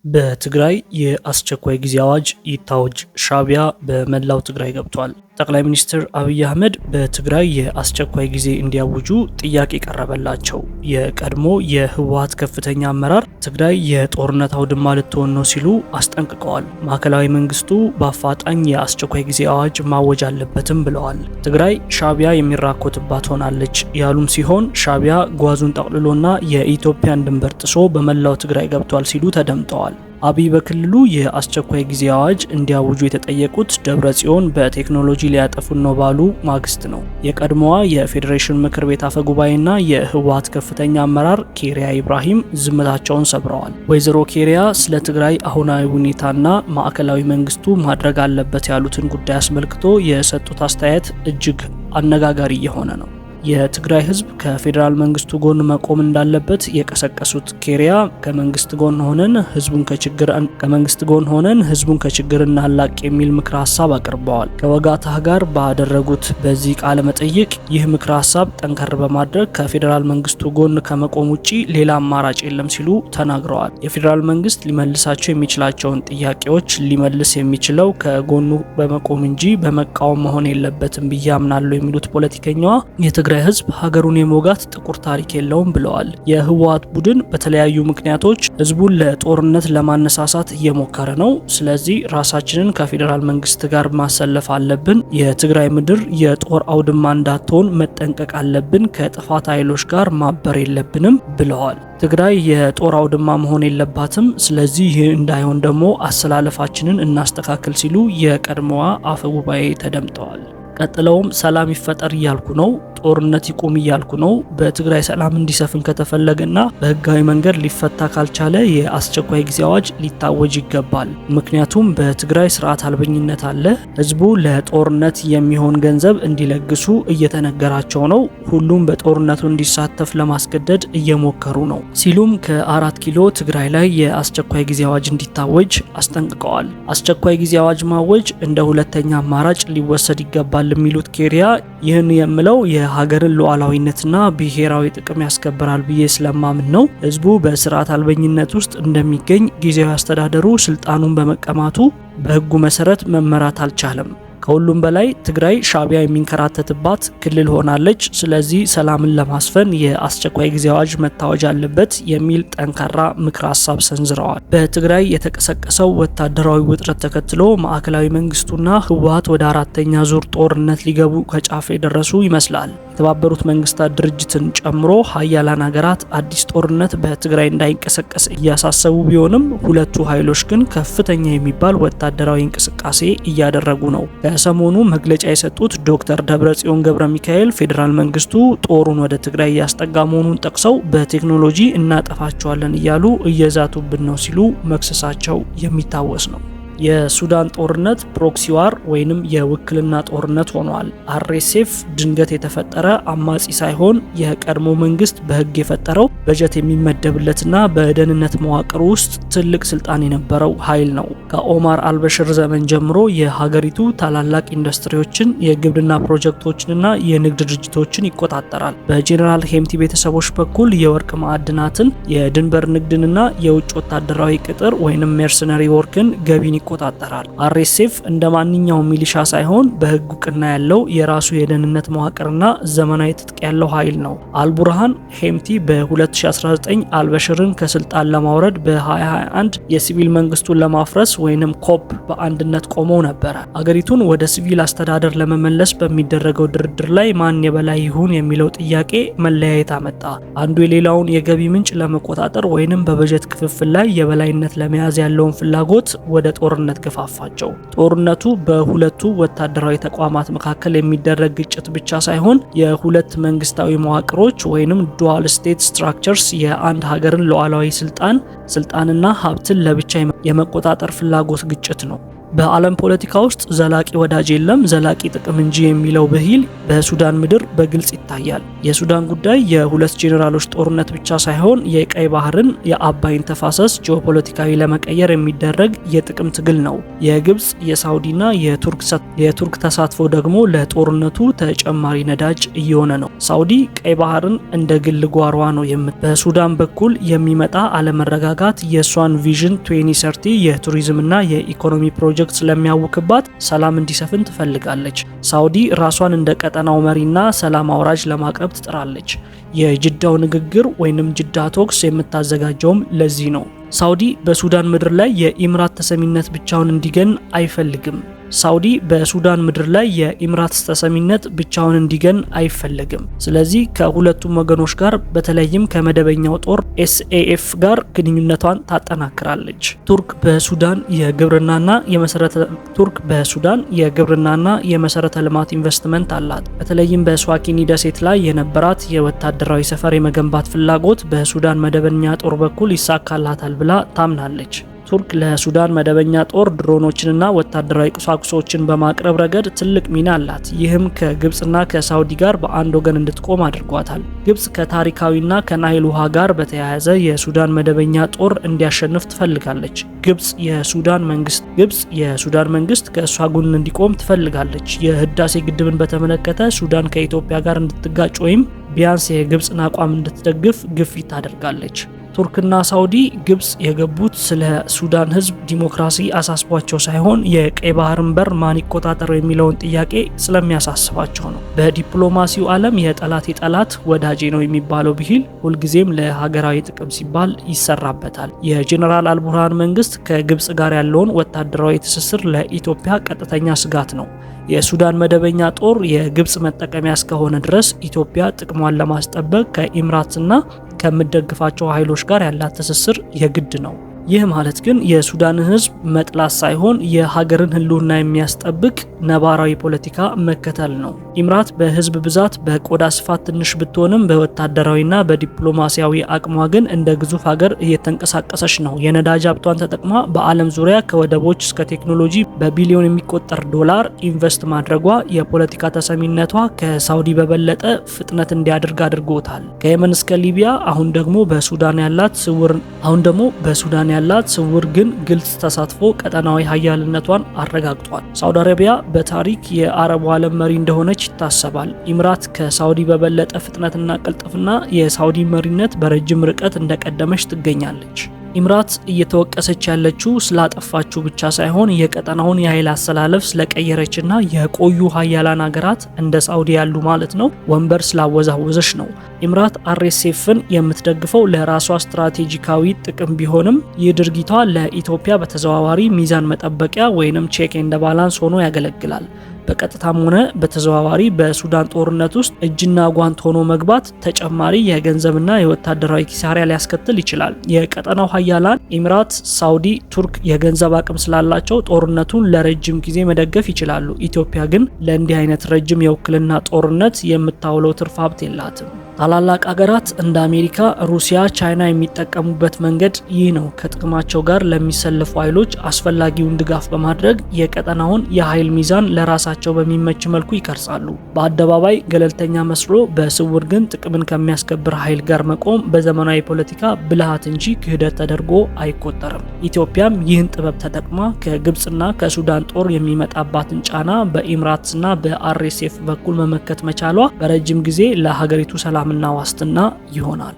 በትግራይ የአስቸኳይ ጊዜ አዋጅ ይታወጅ፣ ሻዕቢያ በመላው ትግራይ ገብቷል። ጠቅላይ ሚኒስትር አብይ አህመድ በትግራይ የአስቸኳይ ጊዜ እንዲያውጁ ጥያቄ ቀረበላቸው። የቀድሞ የህወሓት ከፍተኛ አመራር ትግራይ የጦርነት አውድማ ልትሆን ነው ሲሉ አስጠንቅቀዋል። ማዕከላዊ መንግስቱ በአፋጣኝ የአስቸኳይ ጊዜ አዋጅ ማወጅ አለበትም ብለዋል። ትግራይ ሻዕቢያ የሚራኮትባት ሆናለች ያሉም ሲሆን ሻዕቢያ ጓዙን ጠቅልሎና የኢትዮጵያን ድንበር ጥሶ በመላው ትግራይ ገብቷል ሲሉ ተደምጠዋል። አብይ በክልሉ የአስቸኳይ ጊዜ አዋጅ እንዲያውጁ የተጠየቁት ደብረጽዮን በቴክኖሎጂ ሊያጠፉን ነው ባሉ ማግስት ነው። የቀድሞዋ የፌዴሬሽን ምክር ቤት አፈ ጉባኤና የህወሓት ከፍተኛ አመራር ኬሪያ ኢብራሂም ዝምታቸውን ሰብረዋል። ወይዘሮ ኬሪያ ስለ ትግራይ አሁናዊ ሁኔታና ማዕከላዊ መንግስቱ ማድረግ አለበት ያሉትን ጉዳይ አስመልክቶ የሰጡት አስተያየት እጅግ አነጋጋሪ የሆነ ነው። የትግራይ ህዝብ ከፌዴራል መንግስቱ ጎን መቆም እንዳለበት የቀሰቀሱት ኬሪያ ከመንግስት ጎን ሆነን ህዝቡን ከችግር እናላቅ የሚል ምክረ ሀሳብ አቅርበዋል። ከወጋታህ ጋር ባደረጉት በዚህ ቃለ መጠይቅ ይህ ምክረ ሀሳብ ጠንከር በማድረግ ከፌዴራል መንግስቱ ጎን ከመቆም ውጪ ሌላ አማራጭ የለም ሲሉ ተናግረዋል። የፌዴራል መንግስት ሊመልሳቸው የሚችላቸውን ጥያቄዎች ሊመልስ የሚችለው ከጎኑ በመቆም እንጂ በመቃወም መሆን የለበትም ብዬ አምናለሁ የሚሉት ፖለቲከኛዋ የትግራይ ህዝብ ሀገሩን የመውጋት ጥቁር ታሪክ የለውም ብለዋል። የህወሓት ቡድን በተለያዩ ምክንያቶች ህዝቡን ለጦርነት ለማነሳሳት እየሞከረ ነው። ስለዚህ ራሳችንን ከፌዴራል መንግስት ጋር ማሰለፍ አለብን። የትግራይ ምድር የጦር አውድማ እንዳትሆን መጠንቀቅ አለብን። ከጥፋት ኃይሎች ጋር ማበር የለብንም ብለዋል። ትግራይ የጦር አውድማ መሆን የለባትም። ስለዚህ ይህ እንዳይሆን ደግሞ አሰላለፋችንን እናስተካክል ሲሉ የቀድሞዋ አፈ ጉባኤ ተደምጠዋል። ቀጥለውም ሰላም ይፈጠር እያልኩ ነው፣ ጦርነት ይቁም እያልኩ ነው። በትግራይ ሰላም እንዲሰፍን ከተፈለገና በህጋዊ መንገድ ሊፈታ ካልቻለ የአስቸኳይ ጊዜ አዋጅ ሊታወጅ ይገባል። ምክንያቱም በትግራይ ስርዓት አልበኝነት አለ። ህዝቡ ለጦርነት የሚሆን ገንዘብ እንዲለግሱ እየተነገራቸው ነው። ሁሉም በጦርነቱ እንዲሳተፍ ለማስገደድ እየሞከሩ ነው ሲሉም ከ4 ኪሎ ትግራይ ላይ የአስቸኳይ ጊዜ አዋጅ እንዲታወጅ አስጠንቅቀዋል። አስቸኳይ ጊዜ አዋጅ ማወጅ እንደ ሁለተኛ አማራጭ ሊወሰድ ይገባል የሚሉት ኬሪያ ይህን የምለው የሀገርን ሉዓላዊነትና ብሔራዊ ጥቅም ያስከብራል ብዬ ስለማምን ነው። ህዝቡ በስርዓት አልበኝነት ውስጥ እንደሚገኝ ጊዜያዊ አስተዳደሩ ስልጣኑን በመቀማቱ በህጉ መሰረት መመራት አልቻለም። ከሁሉም በላይ ትግራይ ሻዕቢያ የሚንከራተትባት ክልል ሆናለች። ስለዚህ ሰላምን ለማስፈን የአስቸኳይ ጊዜ አዋጅ መታወጅ አለበት የሚል ጠንካራ ምክረ ሀሳብ ሰንዝረዋል። በትግራይ የተቀሰቀሰው ወታደራዊ ውጥረት ተከትሎ ማዕከላዊ መንግስቱና ህወሓት ወደ 4ኛ ዙር ጦርነት ሊገቡ ከጫፍ የደረሱ ይመስላል። የተባበሩት መንግስታት ድርጅትን ጨምሮ ሀያላን ሀገራት አዲስ ጦርነት በትግራይ እንዳይንቀሰቀስ እያሳሰቡ ቢሆንም ሁለቱ ኃይሎች ግን ከፍተኛ የሚባል ወታደራዊ እንቅስቃሴ እያደረጉ ነው። ከሰሞኑ መግለጫ የሰጡት ዶክተር ደብረጽዮን ገብረ ሚካኤል ፌዴራል መንግስቱ ጦሩን ወደ ትግራይ እያስጠጋ መሆኑን ጠቅሰው በቴክኖሎጂ እናጠፋቸዋለን እያሉ እየዛቱብን ነው ሲሉ መክሰሳቸው የሚታወስ ነው። የሱዳን ጦርነት ፕሮክሲ ዋር ወይንም የውክልና ጦርነት ሆኗል። አርኤስኤፍ ድንገት የተፈጠረ አማጺ ሳይሆን የቀድሞ መንግስት በህግ የፈጠረው በጀት የሚመደብለትና በደህንነት መዋቅር ውስጥ ትልቅ ስልጣን የነበረው ኃይል ነው። ከኦማር አልበሽር ዘመን ጀምሮ የሀገሪቱ ታላላቅ ኢንዱስትሪዎችን፣ የግብርና ፕሮጀክቶችንና የንግድ ድርጅቶችን ይቆጣጠራል። በጄኔራል ሄምቲ ቤተሰቦች በኩል የወርቅ ማዕድናትን፣ የድንበር ንግድንና የውጭ ወታደራዊ ቅጥር ወይንም ሜርሰነሪ ወርክን ገቢን ይቆጣጠራል። አርኤስኤፍ እንደ ማንኛውም ሚሊሻ ሳይሆን በህግ እውቅና ያለው የራሱ የደህንነት መዋቅርና ዘመናዊ ትጥቅ ያለው ኃይል ነው። አልቡርሃን ሄምቲ በ2019 አልበሽርን ከስልጣን ለማውረድ በ2021 የሲቪል መንግስቱን ለማፍረስ ወይንም ኮፕ በአንድነት ቆመው ነበረ። አገሪቱን ወደ ሲቪል አስተዳደር ለመመለስ በሚደረገው ድርድር ላይ ማን የበላይ ይሁን የሚለው ጥያቄ መለያየት አመጣ። አንዱ የሌላውን የገቢ ምንጭ ለመቆጣጠር ወይንም በበጀት ክፍፍል ላይ የበላይነት ለመያዝ ያለውን ፍላጎት ወደ ጦርነት ገፋፋቸው። ጦርነቱ በሁለቱ ወታደራዊ ተቋማት መካከል የሚደረግ ግጭት ብቻ ሳይሆን የሁለት መንግስታዊ መዋቅሮች ወይንም ዱዋል ስቴት ስትራክቸርስ የአንድ ሀገርን ሉዓላዊ ስልጣንና ሀብትን ለብቻ የመቆጣጠር ፍላጎት ግጭት ነው። በዓለም ፖለቲካ ውስጥ ዘላቂ ወዳጅ የለም ዘላቂ ጥቅም እንጂ የሚለው ብሂል በሱዳን ምድር በግልጽ ይታያል። የሱዳን ጉዳይ የሁለት ጄኔራሎች ጦርነት ብቻ ሳይሆን የቀይ ባህርን የአባይን ተፋሰስ ጂኦፖለቲካዊ ለመቀየር የሚደረግ የጥቅም ትግል ነው። የግብጽ የሳውዲና የቱርክ ተሳትፎ ደግሞ ለጦርነቱ ተጨማሪ ነዳጅ እየሆነ ነው። ሳውዲ ቀይ ባህርን እንደ ግል ጓሯ ነው በሱዳን በኩል የሚመጣ አለመረጋጋት የሷን ቪዥን 2030 የቱሪዝምና የኢኮኖሚ ፕሮጀክት ስለሚያውክባት ሰላም እንዲሰፍን ትፈልጋለች። ሳውዲ ራሷን እንደ ቀጠናው መሪና ሰላም አውራጅ ለማቅረብ ትጥራለች። የጅዳው ንግግር ወይንም ጅዳ ቶክስ የምታዘጋጀውም ለዚህ ነው። ሳውዲ በሱዳን ምድር ላይ የኢምራት ተሰሚነት ብቻውን እንዲገን አይፈልግም። ሳውዲ በሱዳን ምድር ላይ የኢምራትስ ተሰሚነት ብቻውን እንዲገን አይፈልግም። ስለዚህ ከሁለቱም ወገኖች ጋር በተለይም ከመደበኛው ጦር SAF ጋር ግንኙነቷን ታጠናክራለች። ቱርክ በሱዳን የግብርናና የመሰረተ ልማት ኢንቨስትመንት አላት። በተለይም በስዋኪኒ ደሴት ላይ የነበራት የወታደራዊ ሰፈር የመገንባት ፍላጎት በሱዳን መደበኛ ጦር በኩል ይሳካላታል ብላ ታምናለች። ቱርክ ለሱዳን መደበኛ ጦር ድሮኖችንና ወታደራዊ ቁሳቁሶችን በማቅረብ ረገድ ትልቅ ሚና አላት። ይህም ከግብጽና ከሳውዲ ጋር በአንድ ወገን እንድትቆም አድርጓታል። ግብጽ ከታሪካዊና ከናይል ውሃ ጋር በተያያዘ የሱዳን መደበኛ ጦር እንዲያሸንፍ ትፈልጋለች። ግብጽ የሱዳን መንግስት ከእሷ ጎን እንዲቆም ትፈልጋለች። የህዳሴ ግድብን በተመለከተ ሱዳን ከኢትዮጵያ ጋር እንድትጋጭ ወይም ቢያንስ የግብጽን አቋም እንድትደግፍ ግፊት ታደርጋለች። ቱርክና ሳውዲ ግብጽ የገቡት ስለ ሱዳን ህዝብ ዲሞክራሲ አሳስቧቸው ሳይሆን የቀይ ባህርን በር ማን ይቆጣጠረው የሚለውን ጥያቄ ስለሚያሳስባቸው ነው። በዲፕሎማሲው ዓለም የጠላት ወዳጄ ነው የሚባለው ብሂል ሁልጊዜም ለሀገራዊ ጥቅም ሲባል ይሰራበታል። የጄኔራል አልቡርሃን መንግስት ከግብጽ ጋር ያለውን ወታደራዊ ትስስር ለኢትዮጵያ ቀጥተኛ ስጋት ነው። የሱዳን መደበኛ ጦር የግብጽ መጠቀሚያ እስከሆነ ድረስ ኢትዮጵያ ጥቅሟን ለማስጠበቅ ከኢምራትና ከምትደግፋቸው ኃይሎች ጋር ያላት ትስስር የግድ ነው። ይህ ማለት ግን የሱዳንን ህዝብ መጥላት ሳይሆን የሀገርን ህልውና የሚያስጠብቅ ነባራዊ ፖለቲካ መከተል ነው። ኢምራት በህዝብ ብዛት በቆዳ ስፋት ትንሽ ብትሆንም በወታደራዊና በዲፕሎማሲያዊ አቅሟ ግን እንደ ግዙፍ ሀገር እየተንቀሳቀሰች ነው። የነዳጅ ሀብቷን ተጠቅማ በዓለም ዙሪያ ከወደቦች እስከ ቴክኖሎጂ በቢሊዮን የሚቆጠር ዶላር ኢንቨስት ማድረጓ የፖለቲካ ተሰሚነቷ ከሳውዲ በበለጠ ፍጥነት እንዲያደርግ አድርጎታል። ከየመን እስከ ሊቢያ አሁን ደግሞ በሱዳን ያላት ስውር ግን ግልጽ ተሳትፎ ቀጠናዊ ሀያልነቷን አረጋግጧል። ሳውዲ አረቢያ በታሪክ የአረቡ ዓለም መሪ እንደሆነች ይታሰባል። ኢምራት ከሳውዲ በበለጠ ፍጥነትና ቅልጥፍና የሳውዲ መሪነት በረጅም ርቀት እንደቀደመች ትገኛለች። ኢምራት እየተወቀሰች ያለችው ስላጠፋችው ብቻ ሳይሆን የቀጠናውን የኃይል አሰላለፍ ስለቀየረችና የቆዩ ሀያላን ሀገራት እንደ ሳውዲ ያሉ ማለት ነው ወንበር ስላወዛወዘች ነው። ኢምራት RSFን የምትደግፈው ለራሷ ስትራቴጂካዊ ጥቅም ቢሆንም ይህ ድርጊቷ ለኢትዮጵያ በተዘዋዋሪ ሚዛን መጠበቂያ ወይንም ቼክ ኤንድ ባላንስ ሆኖ ያገለግላል። በቀጥታም ሆነ በተዘዋዋሪ በሱዳን ጦርነት ውስጥ እጅና ጓንት ሆኖ መግባት ተጨማሪ የገንዘብና የወታደራዊ ኪሳራ ሊያስከትል ይችላል። የቀጠናው ሀያላን ኢምራት፣ ሳውዲ፣ ቱርክ የገንዘብ አቅም ስላላቸው ጦርነቱን ለረጅም ጊዜ መደገፍ ይችላሉ። ኢትዮጵያ ግን ለእንዲህ አይነት ረጅም የውክልና ጦርነት የምታውለው ትርፍ ሀብት የላትም። ታላላቅ ሀገራት እንደ አሜሪካ፣ ሩሲያ፣ ቻይና የሚጠቀሙበት መንገድ ይህ ነው። ከጥቅማቸው ጋር ለሚሰለፉ ኃይሎች አስፈላጊውን ድጋፍ በማድረግ የቀጠናውን የኃይል ሚዛን ለራሳቸው በሚመች መልኩ ይቀርጻሉ። በአደባባይ ገለልተኛ መስሎ በስውር ግን ጥቅምን ከሚያስከብር ኃይል ጋር መቆም በዘመናዊ ፖለቲካ ብልሃት እንጂ ክህደት ተደርጎ አይቆጠርም። ኢትዮጵያም ይህን ጥበብ ተጠቅማ ከግብጽና ከሱዳን ጦር የሚመጣባትን ጫና በኢምራትስና በRSF በኩል መመከት መቻሏ በረጅም ጊዜ ለሀገሪቱ ሰላምና ዋስትና ይሆናል።